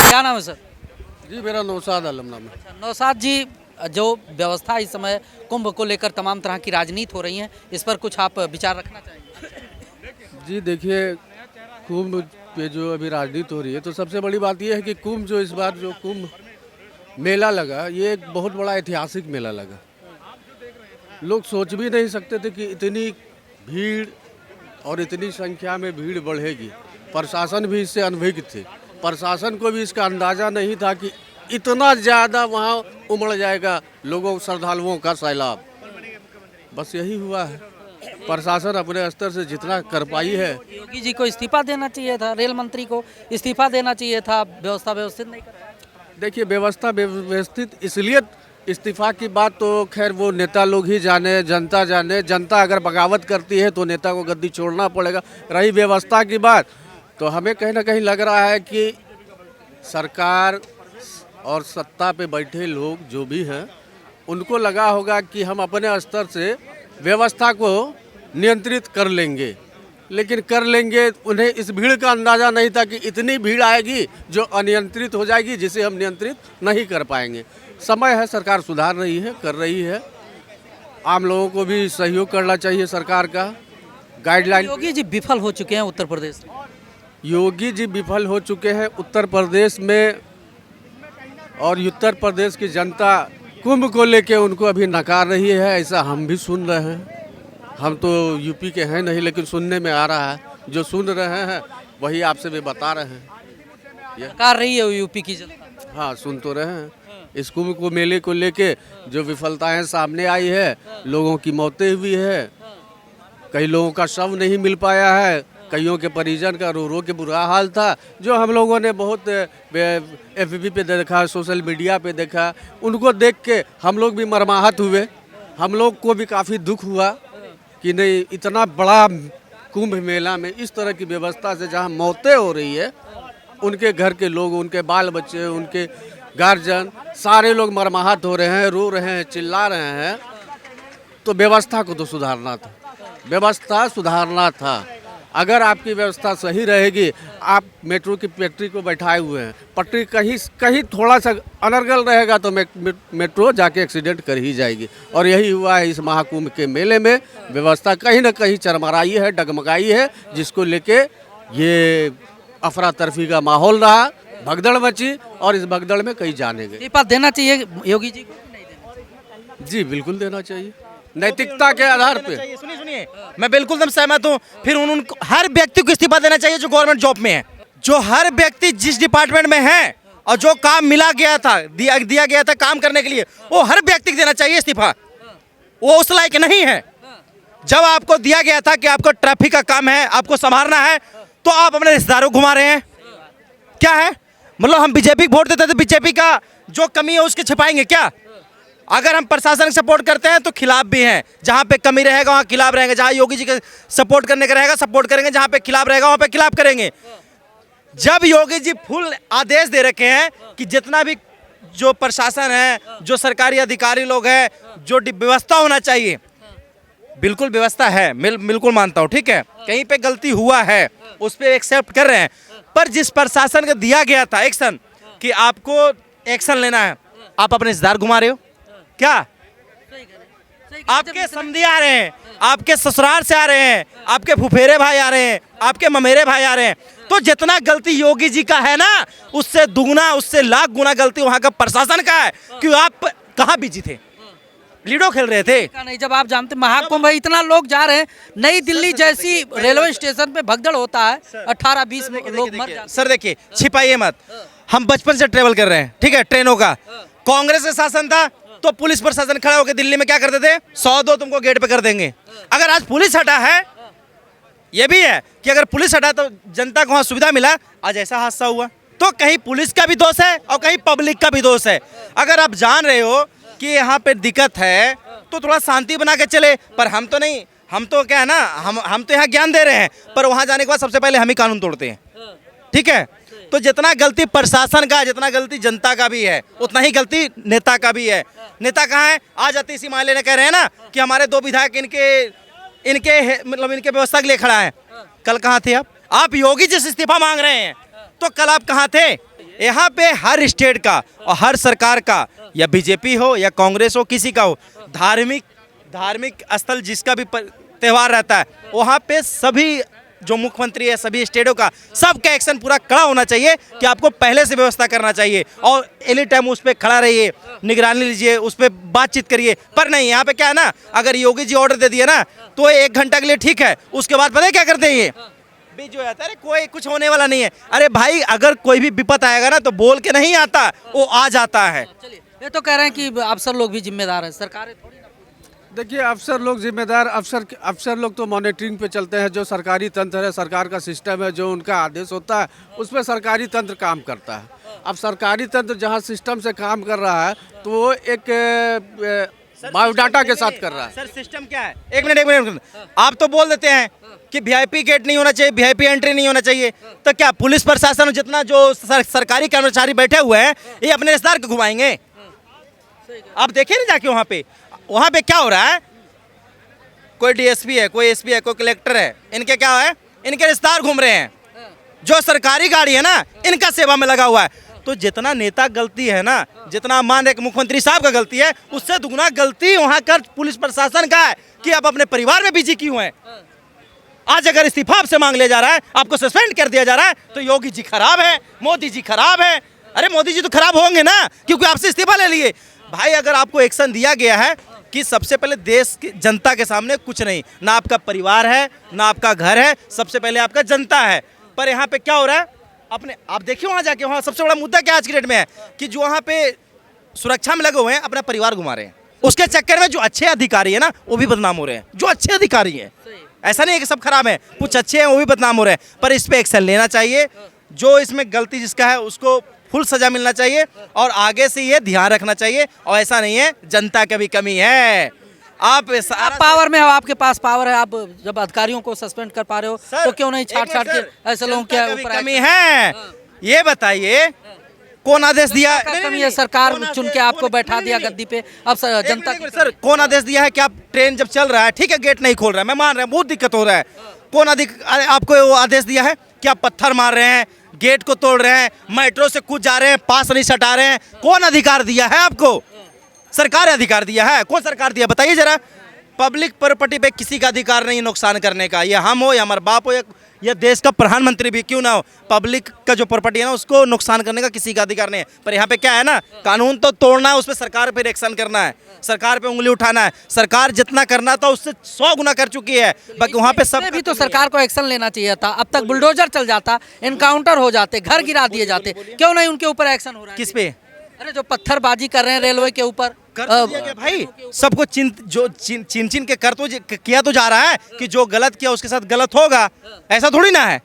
क्या नाम है सर? जी मेरा नौशाद आलम नाम है। अच्छा, नौशाद जी, जो व्यवस्था इस समय कुंभ को लेकर तमाम तरह की राजनीति हो रही है, इस पर कुछ आप विचार रखना चाहेंगे? जी देखिए, कुंभ पे जो अभी राजनीति हो रही है तो सबसे बड़ी बात यह है कि कुंभ जो इस बार जो कुंभ मेला लगा, ये एक बहुत बड़ा ऐतिहासिक मेला लगा। लोग सोच भी नहीं सकते थे कि इतनी भीड़ और इतनी संख्या में भीड़ बढ़ेगी। प्रशासन भी इससे अनभिज्ञ थे। प्रशासन को भी इसका अंदाज़ा नहीं था कि इतना ज़्यादा वहाँ उमड़ जाएगा लोगों श्रद्धालुओं का सैलाब। बस यही हुआ है। प्रशासन अपने स्तर से जितना कर पाई है। योगी जी को इस्तीफा देना चाहिए था, रेल मंत्री को इस्तीफा देना चाहिए था, व्यवस्था व्यवस्थित नहीं कर रहा है। देखिए, व्यवस्था व्यवस्थित इसलिए इस्तीफा की बात तो खैर वो नेता लोग ही जाने, जनता जाने। जनता अगर बगावत करती है तो नेता को गद्दी छोड़ना पड़ेगा। रही व्यवस्था की बात, तो हमें कहीं ना कहीं लग रहा है कि सरकार और सत्ता पे बैठे लोग जो भी हैं, उनको लगा होगा कि हम अपने स्तर से व्यवस्था को नियंत्रित कर लेंगे, लेकिन कर लेंगे। उन्हें इस भीड़ का अंदाज़ा नहीं था कि इतनी भीड़ आएगी जो अनियंत्रित हो जाएगी, जिसे हम नियंत्रित नहीं कर पाएंगे। समय है, सरकार सुधार रही है, कर रही है। आम लोगों को भी सहयोग करना चाहिए सरकार का। गाइडलाइन। योगी जी विफल हो चुके हैं उत्तर प्रदेश में। योगी जी विफल हो चुके हैं उत्तर प्रदेश में, और उत्तर प्रदेश की जनता कुंभ को लेके उनको अभी नकार रही है। ऐसा हम भी सुन रहे हैं। हम तो यूपी के हैं नहीं, लेकिन सुनने में आ रहा है। जो सुन रहे हैं वही आपसे भी बता रहे हैं। नकार रही है यूपी की जनता। हाँ, सुन तो रहे हैं। इस कुंभ को मेले को लेके जो विफलताएं सामने आई है, लोगों की मौतें हुई है, कई लोगों का शव नहीं मिल पाया है, कईयों के परिजन का रो रो के बुरा हाल था, जो हम लोगों ने बहुत एफबी पे देखा, सोशल मीडिया पे देखा। उनको देख के हम लोग भी मर्माहत हुए। हम लोग को भी काफ़ी दुख हुआ कि नहीं, इतना बड़ा कुंभ मेला में इस तरह की व्यवस्था से जहाँ मौतें हो रही है, उनके घर के लोग, उनके बाल बच्चे, उनके गार्जियन, सारे लोग मर्माहत हो रहे हैं, रो रहे हैं, चिल्ला रहे हैं। तो व्यवस्था को तो सुधारना था, व्यवस्था सुधारना था। अगर आपकी व्यवस्था सही रहेगी, आप मेट्रो की पटरी को बैठाए हुए हैं, पटरी कहीं थोड़ा सा अनर्गल रहेगा तो मेट्रो जाके एक्सीडेंट कर ही जाएगी। और यही हुआ है इस महाकुंभ के मेले में। व्यवस्था कहीं ना कहीं चरमराई है, डगमगाई है, जिसको लेके ये अफरा तफरी का माहौल रहा, भगदड़ मची, और इस भगदड़ में कई जाने गए। इस्तीफा देना चाहिए योगी जी को कि नहीं देना चाहिए? जी बिल्कुल देना चाहिए, नैतिकता के आधार पे। सुनिए सुनिए, मैं बिल्कुल एकदम सहमत हूँ। फिर उनको हर व्यक्ति को इस्तीफा देना चाहिए जो गवर्नमेंट जॉब में है। जो हर व्यक्ति जिस डिपार्टमेंट में है और जो काम मिला गया था, दिया गया था काम करने के लिए, वो हर व्यक्ति को देना चाहिए इस्तीफा। वो उस लायक नहीं है। जब आपको दिया गया था कि आपको ट्रैफिक का काम है, आपको संभालना है, तो आप अपने रिश्तेदारों को घुमा रहे हैं। क्या है मतलब, हम बीजेपी को वोट देते तो बीजेपी का जो कमी है उसके छिपाएंगे क्या? अगर हम प्रशासन को सपोर्ट करते हैं तो खिलाफ भी हैं। जहाँ पे कमी रहेगा वहाँ खिलाफ रहेंगे। जहाँ योगी जी के सपोर्ट करने का रहेगा सपोर्ट करेंगे, जहाँ पे खिलाफ रहेगा वहाँ पे खिलाफ करेंगे। जब योगी जी फुल आदेश दे रखे हैं कि जितना भी जो प्रशासन है, जो सरकारी अधिकारी लोग हैं, जो व्यवस्था होना चाहिए, बिल्कुल व्यवस्था है, बिल्कुल मानता हूँ, ठीक है। कहीं पे गलती हुआ है उस पर एक्सेप्ट कर रहे हैं, पर जिस प्रशासन को दिया गया था एक्शन कि आपको एक्शन लेना है, आप अपने रिश्तेदार घुमा रहे हो क्या? आपके समधी आ रहे हैं, आपके ससुराल से आ रहे हैं, आपके फुफेरे भाई आ रहे हैं, आपके ममेरे भाई आ रहे हैं। तो जितना गलती योगी जी का है ना, उससे दुगना, उससे लाख गुना गलती वहां का प्रशासन का है। कि आप कहाँ बिजी थे, लीडो खेल रहे थे नहीं? जब आप जानते महाकुंभ है, इतना लोग जा रहे हैं, नई दिल्ली जैसी रेलवे स्टेशन पे भगदड़ होता है, 18-20 लोग मर जाते हैं। सर देखिए, छिपाइए मत, हम बचपन से ट्रेवल कर रहे हैं, ठीक है। ट्रेनों का कांग्रेस का शासन था तो पुलिस प्रशासन खड़ा होकर दिल्ली में क्या करते थे, 100-2 तुमको गेट पे कर देंगे। अगर आज पुलिस हटा है, ये भी है कि अगर पुलिस हटा तो जनता को वहां सुविधा मिला, आज ऐसा हादसा हुआ। तो कहीं पुलिस का भी दोष है और कहीं पब्लिक का भी दोष है। अगर आप जान रहे हो कि यहाँ पे दिक्कत है तो थोड़ा शांति बना के चले। पर हम तो नहीं, हम तो क्या है ना, हम तो यहाँ ज्ञान दे रहे हैं, पर वहाँ जाने के बाद सबसे पहले हम ही कानून तोड़ते हैं, ठीक है। तो जितना गलती प्रशासन का, जितना गलती जनता का भी है, उतना ही गलती नेता का भी है। नेता कहाँ है? आज अतिशी माले ने कह रहे हैं ना कि हमारे 2 विधायक इनके व्यवस्था के लिए खड़ा है। कल कहाँ थे आप योगी जी से इस्तीफा मांग रहे हैं, तो कल आप कहाँ थे? यहाँ पे हर स्टेट का और हर सरकार का, या बीजेपी हो या कांग्रेस हो, किसी का हो, धार्मिक स्थल जिसका भी त्यौहार रहता है, वहाँ पे सभी जो मुख्यमंत्री है सभी स्टेटों का सबका एक्शन पूरा कड़ा होना चाहिए कि आपको पहले से व्यवस्था करना चाहिए और एनी टाइम उस पर खड़ा रहिए, निगरानी लीजिए, उस पर बातचीत करिए। पर नहीं, यहाँ पे क्या है ना, अगर योगी जी ऑर्डर दे दिए ना तो 1 घंटा के लिए ठीक है, उसके बाद पता है क्या करते हैं ये बीच हो जाता है, अरे कोई कुछ होने वाला नहीं है। अरे भाई, अगर कोई भी विपत आएगा ना तो बोल के नहीं आता, वो आ जाता है। चलिए, ये तो कह रहे हैं कि अफसर लोग भी जिम्मेदार हैं, सरकारें थोड़ी ना। देखिए, अफसर लोग जिम्मेदार, अफसर लोग तो मॉनिटरिंग पे चलते हैं। जो सरकारी तंत्र है, सरकार का सिस्टम है, जो उनका आदेश होता है उस पर सरकारी तंत्र काम करता है। अब सरकारी तंत्र जहाँ सिस्टम से काम कर रहा है तो वो एक बायोडाटा के साथ कर रहा है। सर सिस्टम क्या है? एक मिनट, आप तो बोल देते हैं कि वीआईपी गेट नहीं होना चाहिए, वीआईपी एंट्री नहीं होना चाहिए, तो क्या पुलिस प्रशासन जितना जो सरकारी कर्मचारी बैठे हुए हैं ये अपने रिश्तेदार को घुमाएंगे? आप देखिए ना जाके वहाँ पे क्या हो रहा है, कोई डीएसपी है, कोई एसपी है, कोई कलेक्टर है, इनके क्या है, इनके रिश्तेदार घूम रहे हैं। जो सरकारी गाड़ी है ना इनका सेवा में लगा हुआ है। तो जितना नेता गलती है ना, जितना मान रहे मुख्यमंत्री साहब का गलती है, उससे दुगना गलती वहाँ का पुलिस प्रशासन का है कि आप अपने परिवार में बिजी क्यों हैं। आज अगर इस्तीफा आपसे मांग लिया जा रहा है, आपको सस्पेंड कर दिया जा रहा है, तो योगी जी खराब है, मोदी जी खराब है। अरे मोदी जी तो खराब होंगे ना, क्योंकि आपसे इस्तीफा ले लिए। भाई, अगर आपको एक्शन दिया गया है कि सबसे पहले देश की जनता के सामने कुछ नहीं, ना आपका परिवार है, ना आपका घर है, सबसे पहले आपका जनता है। पर यहाँ पे क्या हो रहा है, आप देखिए वहाँ जाके, वहाँ सबसे बड़ा मुद्दा क्या आज की डेट में है कि जो वहाँ पे सुरक्षा में लगे हुए हैं अपना परिवार घुमा रहे हैं। उसके चक्कर में जो अच्छे अधिकारी है ना वो भी बदनाम हो रहे हैं। जो अच्छे अधिकारी हैं, ऐसा नहीं है कि सब खराब है, कुछ अच्छे हैं वो भी बदनाम हो रहे हैं। पर इस पे एक्शन लेना चाहिए, जो इसमें गलती जिसका है उसको फुल सजा मिलना चाहिए और आगे से ये ध्यान रखना चाहिए। और ऐसा नहीं है जनता की भी कमी है, आप पावर में हो, आपके पास पावर है, आप जब अधिकारियों को सस्पेंड कर पा रहे हो तो क्यों नहीं छाट के ऐसे लोगों के ऊपर कमी है? ये बताइए कौन आदेश दिया? कमी है, सरकार चुन के आपको बैठा दिया गद्दी पे, अब जनता सर कौन आदेश दिया है कि आप ट्रेन जब चल रहा है, ठीक है गेट नहीं खोल रहा है, मैं मान रहा हूँ बहुत दिक्कत हो रहा है, कौन आपको वो आदेश दिया है कि आप पत्थर मार रहे हैं, गेट को तोड़ रहे हैं, मेट्रो से कूद जा रहे हैं, पास नहीं सटा रहे हैं? कौन अधिकार दिया है आपको? सरकार अधिकार दिया है? कौन सरकार दिया बताइए जरा। पब्लिक प्रॉपर्टी पे किसी का अधिकार नहीं नुकसान करने का, ये हम हो या हमारे बाप हो या देश का प्रधानमंत्री भी क्यों ना हो, पब्लिक का जो प्रॉपर्टी है ना उसको नुकसान करने का किसी का अधिकार नहीं है। पर यहाँ पे क्या है ना, कानून तो तोड़ना है, उस पर सरकार पे एक्शन करना है, सरकार पे उंगली उठाना है। सरकार जितना करना था उससे 100 गुना कर चुकी है, बाकी वहाँ पे सब भी तो सरकार को एक्शन लेना चाहिए था। अब तक बुलडोजर चल जाता, एनकाउंटर हो जाते, घर गिरा दिए जाते, क्यों नहीं उनके ऊपर एक्शन हो रहा है? किस पे? अरे जो पत्थरबाजी कर रहे हैं रेलवे के ऊपर, कर तो दिया गया भाई, सबको चिन के कर तो किया तो जा रहा है कि जो गलत किया उसके साथ गलत होगा, ऐसा थोड़ी ना है।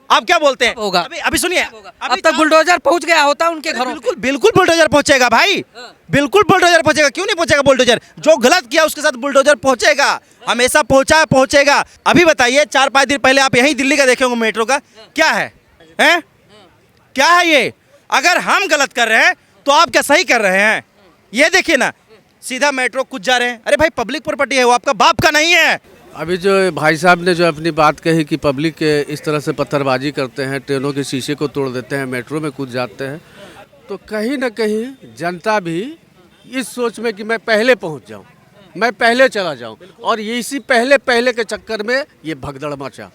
आप क्या बोलते हैं? होगा। अभी सुनिए, अब तक बुलडोजर पहुंच गया होता उनके घरों। बिल्कुल बुलडोजर पहुंचेगा भाई, बिल्कुल बुलडोजर पहुंचेगा, क्यों नहीं पहुंचेगा बुलडोजर? जो गलत किया उसके साथ बुलडोजर पहुंचेगा, हमेशा पहुंचेगा। अभी बताइए 4-5 दिन पहले आप यही दिल्ली का देखे होंगे मेट्रो का, क्या है? क्या है ये? अगर हम गलत कर रहे हैं तो आप क्या सही कर रहे हैं? ये देखिए ना, सीधा मेट्रो कूद जा रहे हैं। अरे भाई, पब्लिक प्रॉपर्टी है, वो आपका बाप का नहीं है। अभी जो भाई साहब ने जो अपनी बात कही कि पब्लिक इस तरह से पत्थरबाजी करते हैं, ट्रेनों के शीशे को तोड़ देते हैं, मेट्रो में कूद जाते हैं, तो कहीं ना कहीं जनता भी इस सोच में कि मैं पहले पहुंच जाऊं, मैं पहले चला जाऊं, और ये इसी पहले के चक्कर में ये भगदड़ मचा।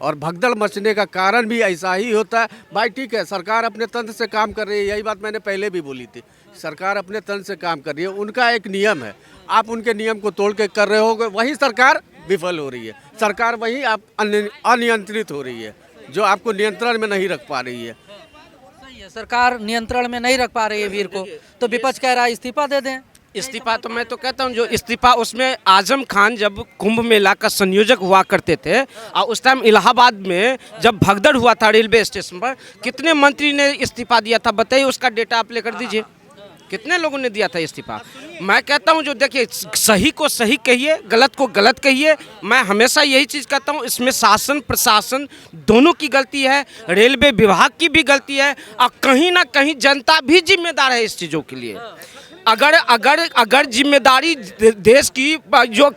और भगदड़ मचने का कारण भी ऐसा ही होता है। भाई ठीक है, सरकार अपने तंत्र से काम कर रही है, यही बात मैंने पहले भी बोली थी, सरकार अपने तंत्र से काम कर रही है, उनका एक नियम है, आप उनके नियम को तोड़ के कर रहे हो, वही सरकार विफल हो रही है, सरकार वही आप अनियंत्रित हो रही है, जो आपको नियंत्रण में नहीं रख पा रही है। सही है, सरकार नियंत्रण में नहीं रख पा रही है वीर को, तो विपक्ष कह रहा है इस्तीफा दे दें। इस्तीफा तो मैं तो कहता हूँ, जो इस्तीफा उसमें आजम खान जब कुंभ मेला का संयोजक हुआ करते थे और उस टाइम इलाहाबाद में जब भगदड़ हुआ था रेलवे स्टेशन पर, कितने मंत्री ने इस्तीफा दिया था बताइए, उसका डेटा आप लेकर दीजिए, कितने लोगों ने दिया था इस्तीफा। मैं कहता हूँ जो देखिए, सही को सही कहिए, गलत को गलत कहिए, मैं हमेशा यही चीज़ कहता हूँ, इसमें शासन प्रशासन दोनों की गलती है, रेलवे विभाग की भी गलती है, और कहीं ना कहीं जनता भी जिम्मेदार है इस चीज़ों के लिए। अगर अगर अगर जिम्मेदारी देश की जो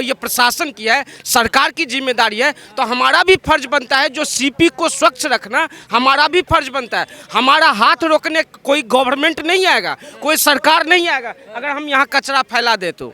ये प्रशासन की है, सरकार की जिम्मेदारी है, तो हमारा भी फर्ज बनता है जो सीपी को स्वच्छ रखना हमारा भी फर्ज बनता है। हमारा हाथ रोकने कोई गवर्नमेंट नहीं आएगा, कोई सरकार नहीं आएगा। अगर हम यहाँ कचरा फैला दे तो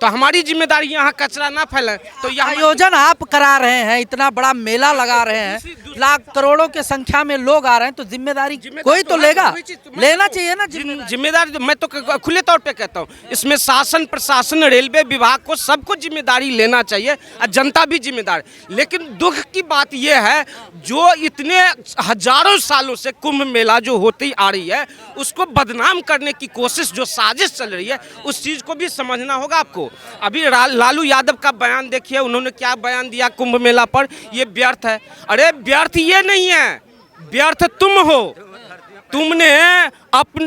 हमारी जिम्मेदारी यहाँ कचरा ना फैलाए। तो यहाँ आयोजन आप करा रहे हैं, इतना बड़ा मेला लगा रहे हैं, लाख करोड़ों के संख्या में लोग आ रहे हैं, तो जिम्मेदारी कोई तो लेगा, लेना चाहिए ना जिम्मेदारी। मैं तो खुले तौर पे कहता हूँ, इसमें शासन प्रशासन रेलवे विभाग को सबको जिम्मेदारी लेना चाहिए और जनता भी जिम्मेदार। लेकिन दुख की बात यह है, जो इतने हजारों सालों से कुंभ मेला जो होती आ रही है, उसको बदनाम करने की कोशिश जो साजिश चल रही है, उस चीज़ को भी समझना होगा आपको। अभी लालू यादव का बयान देखिए, उन्होंने क्या बयान दिया कुंभ मेला पर, ये व्यर्थ है। अरे व्यर्थ ये नहीं है, व्यर्थ तुम हो। तुमने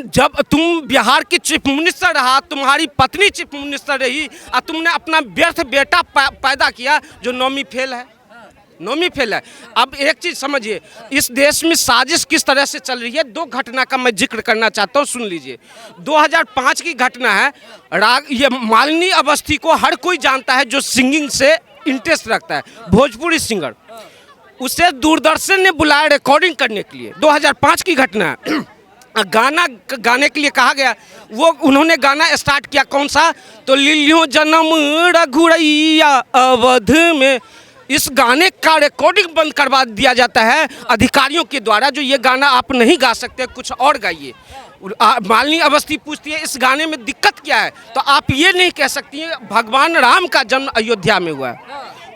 जब तुम बिहार की चीफ मिनिस्टर रहा, तुम्हारी पत्नी चीफ मिनिस्टर रही, और तुमने अपना व्यर्थ बेटा पैदा किया जो नौवीं फेल है, नौवीं फेल है। अब एक चीज़ समझिए, इस देश में साजिश किस तरह से चल रही है। दो घटना का मैं जिक्र करना चाहता हूँ, सुन लीजिए। 2005 की घटना है। ये मालिनी अवस्थी को हर कोई जानता है जो सिंगिंग से इंटरेस्ट रखता है, भोजपुरी सिंगर। उसे दूरदर्शन ने बुलाया रिकॉर्डिंग करने के लिए, 2005 की घटना है। गाना गाने के लिए कहा गया, वो उन्होंने गाना स्टार्ट किया, कौन सा, तो लिलियों जन्म रघुरैया अवध में। इस गाने का रिकॉर्डिंग बंद करवा दिया जाता है अधिकारियों के द्वारा, जो ये गाना आप नहीं गा सकते, कुछ और गाइए। मालिनी अवस्थी पूछती है इस गाने में दिक्कत क्या है, तो आप ये नहीं कह सकती हैं भगवान राम का जन्म अयोध्या में हुआ है,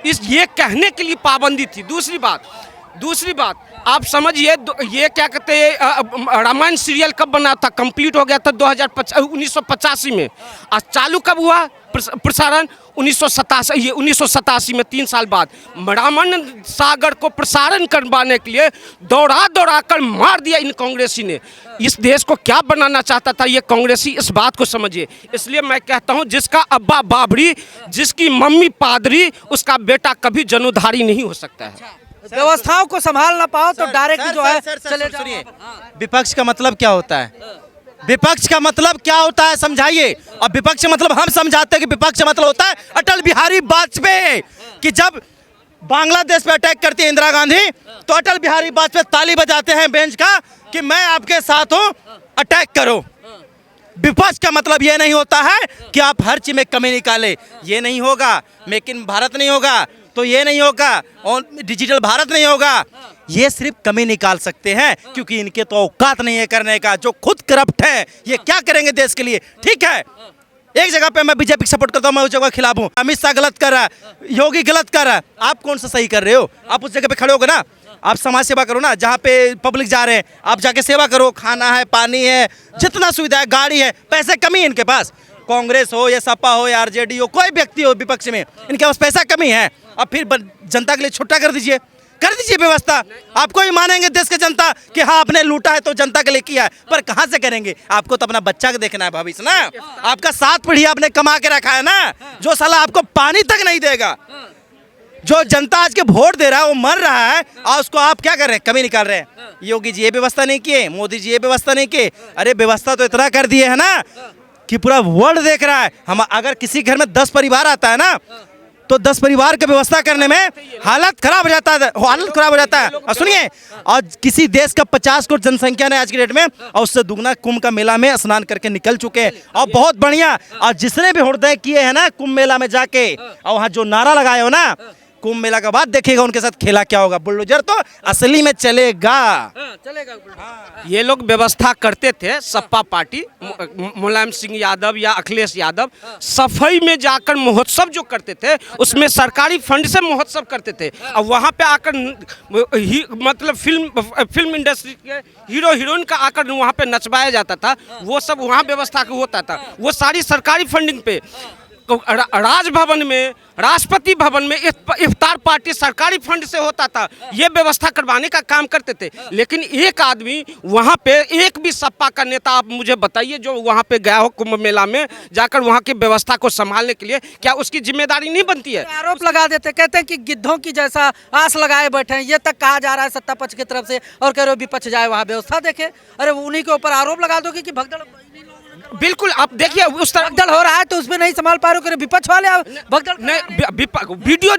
ये कहने के लिए पाबंदी थी। दूसरी बात आप समझिए, ये क्या कहते हैं, रामायण सीरियल कब बना था, कंप्लीट हो गया था 1985 में। आज चालू कब हुआ प्रसारण, 1987 में, 3 साल बाद। रामायण सागर को प्रसारण करवाने के लिए दौड़ा कर मार दिया इन कांग्रेसी ने। इस देश को क्या बनाना चाहता था ये कांग्रेसी, इस बात को समझिए। इसलिए मैं कहता हूँ, जिसका अब्बा बाबरी, जिसकी मम्मी पादरी, उसका बेटा कभी जनुधारी नहीं हो सकता है। व्यवस्थाओं को संभाल ना पाओ तो डायरेक्ट जो है चले जाओ। सुनिए, विपक्ष का मतलब क्या होता है, विपक्ष का मतलब क्या होता है समझाइए। और विपक्ष मतलब हम समझाते हैं कि विपक्ष मतलब होता है अटल बिहारी वाजपेयी, कि जब बांग्लादेश पे अटैक करती है इंदिरा गांधी, तो अटल बिहारी वाजपेयी ताली बजाते हैं बेंच का कि मैं आपके साथ हूं, अटैक करो। विपक्ष का मतलब ये नहीं होता है कि आप हर चीज में कमी निकाले, ये नहीं होगा। मेक इन भारत नहीं होगा तो ये नहीं होगा, और डिजिटल भारत नहीं होगा। ये सिर्फ कमी निकाल सकते हैं क्योंकि इनके तो औकात नहीं है करने का, जो खुद करप्ट है। ये क्या करेंगे देश के लिए, ठीक है। एक जगह पे मैं बीजेपी की सपोर्ट करता हूँ, मैं उस जगह खिलाफ हूँ। अमित शाह गलत कर रहा है, योगी गलत कर रहा है, आप कौन सा सही कर रहे हो? आप उस जगह पे खड़े होगे ना, आप समाज सेवा करो ना, जहाँ पे पब्लिक जा रहे हैं आप जाके सेवा करो। खाना है, पानी है, जितना सुविधा है, गाड़ी है, पैसे कमी है इनके पास। कांग्रेस हो या सपा हो या आरजेडी हो, कोई व्यक्ति हो विपक्ष में, इनके पास पैसा कमी है। और फिर जनता के लिए छुट्टा कर दीजिए व्यवस्था। आपको ही मानेंगे देश के जनता कि हाँ आपने लूटा है तो जनता के लिए किया है, पर कहाँ से करेंगे? आपको तो अपना बच्चा का देखना है भविष्य ना। आपका 7 पीढ़ी आपने कमा के रखा है ना, जो साला आपको पानी तक नहीं देगा। जो जनता आज के वोट दे रहा है वो मर रहा है, और उसको आप क्या कर रहे हैं, कमी निकाल रहे हैं। योगी जी ये व्यवस्था नहीं किए, मोदी जी ये व्यवस्था नहीं किए। अरे व्यवस्था तो इतना कर दिए है ना कि पूरा वर्ल्ड देख रहा है। हम अगर किसी घर में 10 परिवार आता है ना, तो 10 परिवार की व्यवस्था करने में हालत खराब हो जाता है, और सुनिए, और किसी देश का 50 करोड़ जनसंख्या है आज की डेट में, और उससे दुगना कुंभ का मेला में स्नान करके निकल चुके हैं, और बहुत बढ़िया। और जिसने भी हृदय किए हैं ना कुंभ मेला में जाके, और वहाँ जो नारा लगाए हो ना, कुंभ मेला का बाद देखिएगा उनके साथ खेला क्या होगा। बुलडोजर तो असली में चलेगा। ये लोग व्यवस्था करते थे, सपा पार्टी, मुलायम सिंह यादव या अखिलेश यादव, सफाई में जाकर महोत्सव जो करते थे, उसमें सरकारी फंड से महोत्सव करते थे। और वहाँ पे आकर मतलब फिल्म इंडस्ट्री के हीरो हीरोइन का आकर वहाँ पे नचवाया जाता था। वो सब वहाँ व्यवस्था होता था, वो सारी सरकारी फंडिंग पे। राजभवन में, राष्ट्रपति भवन में इफ्तार पार्टी सरकारी फंड से होता था। ये व्यवस्था करवाने का काम करते थे। लेकिन एक आदमी वहाँ पे, एक भी सपा का नेता आप मुझे बताइए जो वहाँ पे गया हो कुंभ मेला में जाकर वहाँ की व्यवस्था को संभालने के लिए, क्या उसकी जिम्मेदारी नहीं बनती है? आरोप लगा देते, कहते हैं कि गिद्धों की जैसा आस लगाए बैठे हैं। ये तक कहा जा रहा है सत्ता पक्ष की तरफ से, और कह रहे हो विपक्ष जाए वहाँ व्यवस्था देखे। अरे उन्हीं के ऊपर आरोप लगा दोगे कि भगदड़ बिल्कुल आप देखिए उस तरह भगदड़ हो रहा है तो उसमें नहीं संभाल पा रहे हो, विपक्ष वाले भगदड़ नहीं वीडियो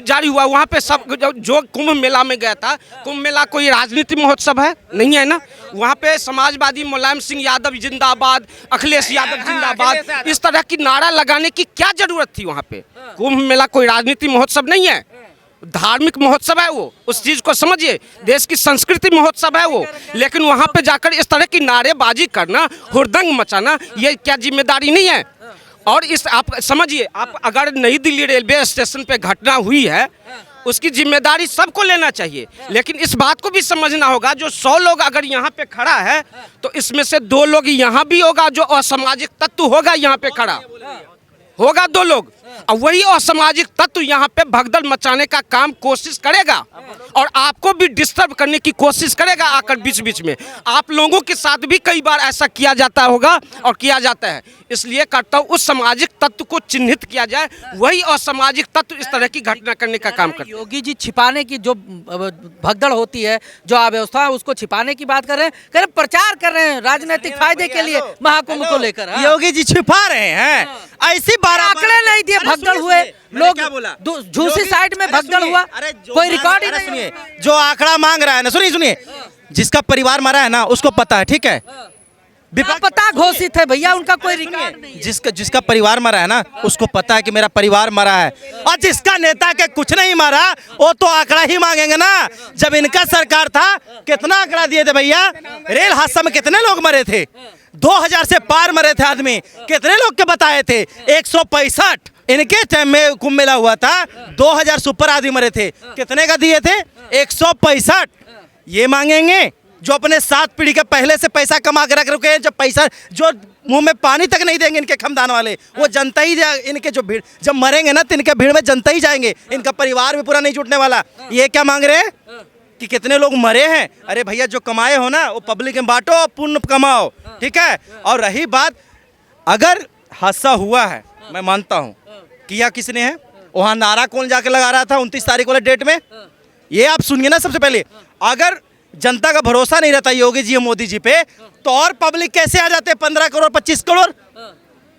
जारी हुआ वहाँ पे सब जो कुंभ मेला में गया था। कुंभ मेला कोई राजनीति महोत्सव है नहीं है ना। वहाँ पे समाजवादी मुलायम सिंह यादव जिंदाबाद, अखिलेश यादव जिंदाबाद, इस तरह की नारा लगाने की क्या जरूरत थी वहाँ पे। कुंभ मेला कोई राजनीति महोत्सव नहीं है, धार्मिक महोत्सव है वो। उस चीज को समझिए, देश की संस्कृति महोत्सव है वो। लेकिन वहाँ पे जाकर इस तरह की नारेबाजी करना, हुड़दंग मचाना, ये क्या जिम्मेदारी नहीं है। और इस आप समझिए, आप अगर नई दिल्ली रेलवे स्टेशन पे घटना हुई है उसकी जिम्मेदारी सबको लेना चाहिए। लेकिन इस बात को भी समझना होगा, जो 100 लोग अगर यहाँ पे खड़ा है तो इसमें से 2 लोग यहाँ भी होगा जो असामाजिक तत्व होगा, यहाँ पे खड़ा होगा 2 लोग, और वही असामाजिक तत्व यहाँ पे भगदड़ मचाने का काम कोशिश करेगा और आपको भी डिस्टर्ब करने की कोशिश करेगा आकर बीच बीच में। आप लोगों के साथ भी कई बार ऐसा किया जाता होगा और किया जाता है। इसलिए करता हूँ उस सामाजिक तत्व को चिन्हित किया जाए, वही असामाजिक तत्व इस तरह की घटना करने का काम करते हैं। योगी जी छिपाने की जो भगदड़ होती है, जो अव्यवस्था है उसको छिपाने की बात कर रहे हैं, प्रचार कर रहे हैं राजनीतिक फायदे के लिए महाकुंभ को लेकर। हाँ। योगी जी छिपा रहे हैं, ऐसी बार आंकड़े नहीं दिए, भगदड़ हुए लोग, झूसी साइड में भगदड़ हुआ, कोई रिकॉर्ड ही नहीं। सुनिए, जो आंकड़ा मांग रहा है ना, सुनिए, जिसका परिवार मरा है ना उसको पता है, ठीक है, पता घोषित है भैया, उनका कोई रिकॉर्ड नहीं है। जिसका परिवार मरा है ना उसको पता है कि मेरा परिवार मरा है, और जिसका नेता के कुछ नहीं मरा वो तो आंकड़ा ही मांगेंगे ना। जब इनका सरकार था कितना आंकड़ा दिए थे भैया, रेल हादसा में कितने लोग मरे थे, 2000 से पार मरे थे आदमी, कितने लोग के बताए थे, 165। इनके टाइम में कुंभ मेला हुआ था, 2000 सुपर आदमी मरे थे, कितने का दिए थे, 165। ये मांगेंगे जो अपने 7 पीढ़ी के पहले से पैसा कमा के रख रखे, जब पैसा जो मुंह में पानी तक नहीं देंगे इनके खमदान वाले, वो जनता ही इनके जो भीड़ जब मरेंगे ना तो इनके भीड़ में जनता ही जाएंगे, इनका परिवार भी पूरा नहीं जुटने वाला। ये क्या मांग रहे हैं कि कितने लोग मरे हैं। अरे भैया जो कमाए हो ना वो पब्लिक में बांटो, पुण्य कमाओ, ठीक है। और रही बात, अगर हादसा हुआ है, मैं मानता हूँ किया किसने है, वहाँ नारा कौन जाके लगा रहा था 29 तारीख वाले डेट में, ये आप सुनिए ना। सबसे पहले अगर जनता का भरोसा नहीं रहता योगी जी और मोदी जी पे, तो और पब्लिक कैसे आ जाते 15 करोड़ 25 करोड़।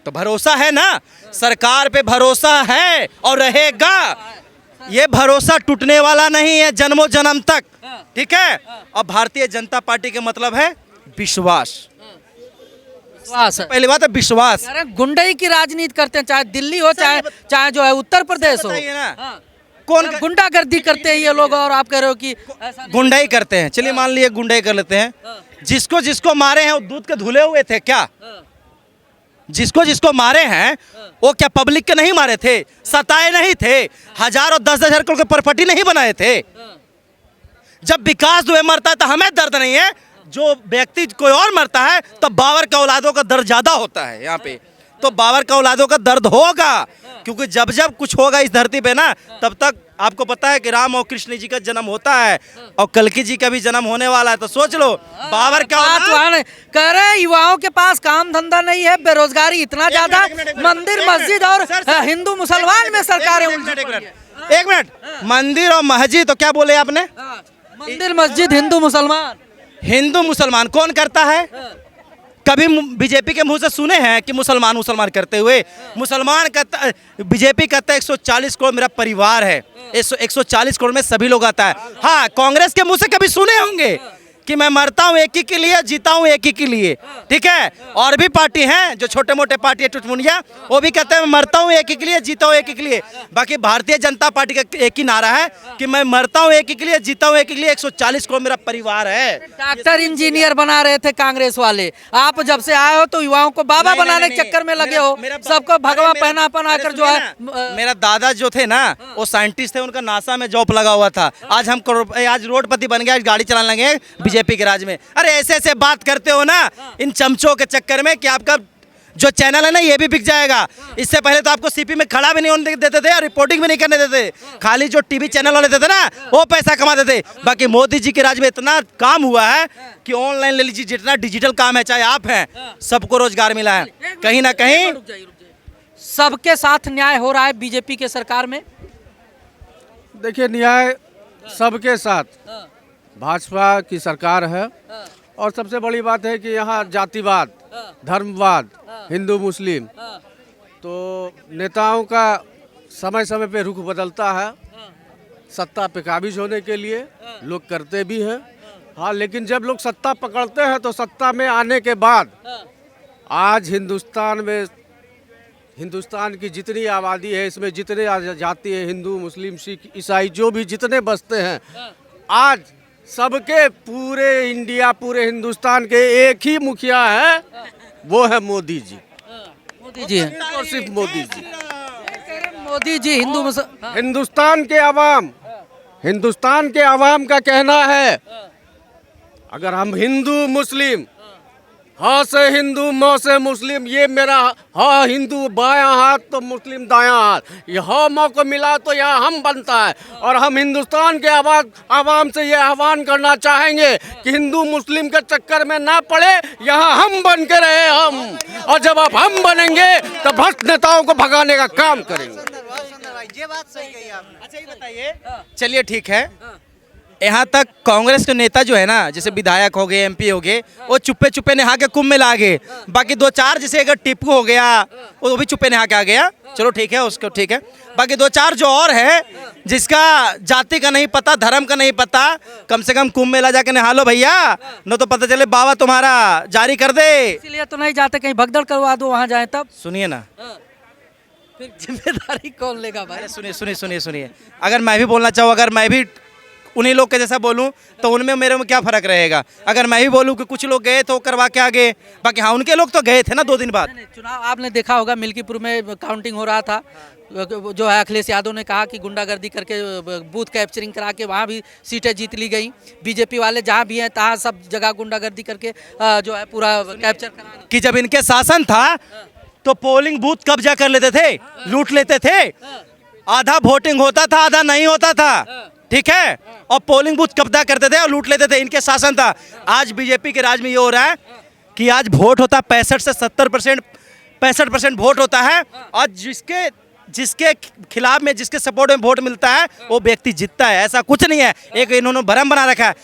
तो भरोसा है ना, सरकार पे भरोसा है और रहेगा, ये भरोसा टूटने वाला नहीं है जन्मों जन्म तक, ठीक है। और भारतीय जनता पार्टी के मतलब है विश्वास, पहली बात है विश्वास। गुंडई की राजनीति करते हैं, चाहे दिल्ली हो चाहे जो है उत्तर प्रदेश हो ना। कौन गुंडागर्दी करते हैं ये लोग, और आप कह रहे हो कि गुंडाई करते हैं। चलिए मान लिए गुंडाई कर लेते हैं, जिसको जिसको मारे हैं वो दूध के धुले हुए थे क्या, जिसको जिसको मारे हैं वो क्या पब्लिक के नहीं मारे थे, सताए नहीं थे, 1000 और 10,000 करोड़ के प्रॉपर्टी नहीं बनाए थे। जब विकास दुबे मरता है तो हमें दर्द नहीं है, जो व्यक्ति कोई और मरता है तो बाबर का औलादों का दर्द ज्यादा होता है यहाँ पे, तो बाबर का औलादों का दर्द होगा, क्योंकि जब जब कुछ होगा इस धरती पे ना, तब तक आपको पता है कि राम और कृष्ण जी का जन्म होता है और कल्कि जी का भी जन्म होने वाला है। तो सोच लो बाबर का कह रहे हैं युवाओं के पास काम धंधा नहीं है, बेरोजगारी इतना ज्यादा, मंदिर मस्जिद और हिंदू मुसलमान में सरकारें। एक मिनट, मंदिर और मस्जिद तो क्या बोले आपने, मंदिर मस्जिद हिंदू मुसलमान, हिंदू मुसलमान कौन करता है, कभी बीजेपी के मुंह से सुने हैं कि मुसलमान करते हुए। मुसलमान कहता, बीजेपी कहता है 140 करोड़ मेरा परिवार है, 140 करोड़ में सभी लोग आता है। हाँ, कांग्रेस के मुंह से कभी सुने होंगे कि मैं मरता हूँ एक ही के लिए, जीता हूँ एक ही के लिए, ठीक है। और भी पार्टी हैं जो छोटे मोटे पार्टी है टुटमुनिया, वो भी कहते हैं मैं मरता हूँ एक ही के लिए, जीता हूँ एक ही के लिए। बाकी भारतीय जनता पार्टी का एक ही नारा है कि मैं मरता हूँ एक ही के लिए, जीता हूँ एक ही के लिए, 140 करोड़ मेरा परिवार है। डॉक्टर इंजीनियर बना रहे थे कांग्रेस वाले, आप जब से आए हो तो युवाओं को बाबा बनाने के चक्कर में लगे हो, सबको भगवा पहना कर जो है। मेरा दादा जो थे ना वो साइंटिस्ट थे, उनका नासा में जॉब लगा हुआ था, आज हम आज रोडपति बन गए, गाड़ी चलाने लगे बीजेपी के राज में। अरे ऐसे ऐसे बात करते हो ना इन चमचों के चक्कर में कि आपका जो चैनल है ना ये भी बिक जाएगा। इससे पहले तो आपको सीपी में खड़ा भी नहीं होने देते थे और रिपोर्टिंग भी नहीं करने देते, खाली जो टीवी चैनल वाले देते ना वो पैसा कमाते थे। बाकी मोदी जी के राज में इतना काम हुआ है कि ऑनलाइन ले लीजिए, जितना डिजिटल काम है, चाहे आप हैं, सबको रोजगार मिला है। कहीं ना कहीं सबके साथ न्याय हो रहा है बीजेपी के सरकार में। देखिए, न्याय सबके साथ भाजपा की सरकार है, और सबसे बड़ी बात है कि यहाँ जातिवाद धर्मवाद, हिंदू मुस्लिम, तो नेताओं का समय समय पे रुख बदलता है सत्ता पे काबिज होने के लिए, लोग करते भी हैं। हाँ, लेकिन जब लोग सत्ता पकड़ते हैं तो सत्ता में आने के बाद आज हिंदुस्तान की जितनी आबादी है, इसमें जितने जाति है, हिंदू मुस्लिम सिख ईसाई जो भी जितने बसते हैं, आज सबके पूरे इंडिया पूरे हिंदुस्तान के एक ही मुखिया है, वो है मोदी जी। मोदी जी हैं। और सिर्फ मोदी जी। मोदी जी हिंदुस्तान के अवाम का कहना है, अगर हम हिंदू मुस्लिम, हाँ से हिंदू मौ से मुस्लिम, ये मेरा हाँ हिंदू बायां हाथ तो मुस्लिम दायां हाथ, ये हाँ मौ को मिला तो यहाँ हम बनता है। और हम हिंदुस्तान के आवाम से ये आह्वान करना चाहेंगे कि हिंदू मुस्लिम के चक्कर में ना पड़े, यहाँ हम बन के रहे हम, और जब अब हम बनेंगे तो भ्रष्ट नेताओं को भगाने का काम करेंगे। ये बात सही कही आपने। अच्छा ये बताइए, चलिए ठीक है, यहाँ तक कांग्रेस के नेता जो है ना, जैसे विधायक हो गए, एमपी हो गए, वो चुप्पे चुप्पे नहा के कुंभ में ला गए। बाकी दो चार जैसे अगर टिप्पू हो गया, वो भी चुप्पे नहा के आ गया, चलो ठीक है, उसको ठीक है। बाकी दो चार जो और है, जिसका जाति का नहीं पता, धर्म का नहीं पता, कम से कम कुंभ मेला जाके नहा लो भैया, न तो पता चले बाबा तुम्हारा जारी कर दे। इसीलिए तो नहीं जाते, कहीं भगदड़ करवा दो वहाँ जाए तब। सुनिए ना, फिर जिम्मेदारी कौन लेगा भाई? अरे सुनिए, अगर मैं भी बोलना चाहूँ, अगर मैं भी उन्हीं लोग के जैसा बोलूं तो उनमें मेरे में क्या फ़र्क रहेगा? अगर मैं भी बोलूं कि कुछ लोग गए तो करवा के आ गए, बाकी हाँ उनके लोग तो गए थे ना 2 दिन बाद। नहीं, चुनाव आपने देखा होगा, मिल्कीपुर में काउंटिंग हो रहा था, जो है अखिलेश यादव ने कहा कि गुंडागर्दी करके बूथ कैप्चरिंग करा के वहाँ भी सीटें जीत ली गई। बीजेपी वाले जहाँ भी हैं तहाँ सब जगह गुंडागर्दी करके जो है पूरा कैप्चर करा कि जब इनके शासन था तो पोलिंग बूथ कब्जा कर लेते थे, लूट लेते थे, आधा वोटिंग होता था, आधा नहीं होता था, ठीक है, और पोलिंग बूथ कब्जा करते थे और लूट लेते थे, इनके शासन था। आज बीजेपी के राज में ये हो रहा है कि आज वोट होता है 65 से 70%, 65% वोट होता है, और जिसके खिलाफ में, जिसके सपोर्ट में वोट मिलता है वो व्यक्ति जीतता है। ऐसा कुछ नहीं है, एक इन्होंने भ्रम बना रखा है।